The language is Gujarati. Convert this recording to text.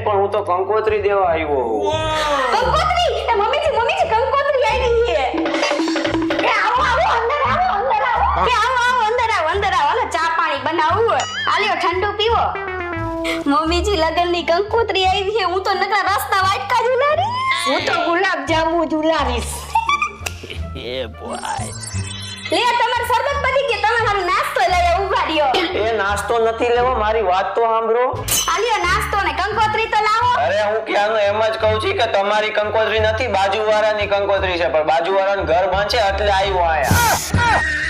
પણ હું તો કંકોત્રી દેવા આવ્યો હું. કંકોત્રી એ મમ્મીજી કંકોત્રી આવી છે એ આવો અંદર આવો કે આવો અંદર આવો હાલો ચા પાણી બનાવું આલ્યો ઠંડુ પીવો મમ્મીજી લગનની કંકોત્રી આવી છે હું તો નકરા રસ્તા વાટકા જ ઉલારી હું તો ગુલાબ જાંબુ ઝુલાવીશ એ બોય લે તમાર શરબત પતી ગયો તમે મારો નાસ્તો લઈ ઉભા રહ્યો એ નાસ્તો નથી લેવો, મારી વાત તો સાંભળો. આલ્યો નાસ્તો ને કંકોત્રી તો લાવો અરે હું ક્યાંનું એમ જ કહું છું કે તમારી કંકોત્રી નથી, બાજુવાળાની કંકોત્રી છે, પણ બાજુવાળાનું ઘર બંધ છે એટલે આવ્યો આયા.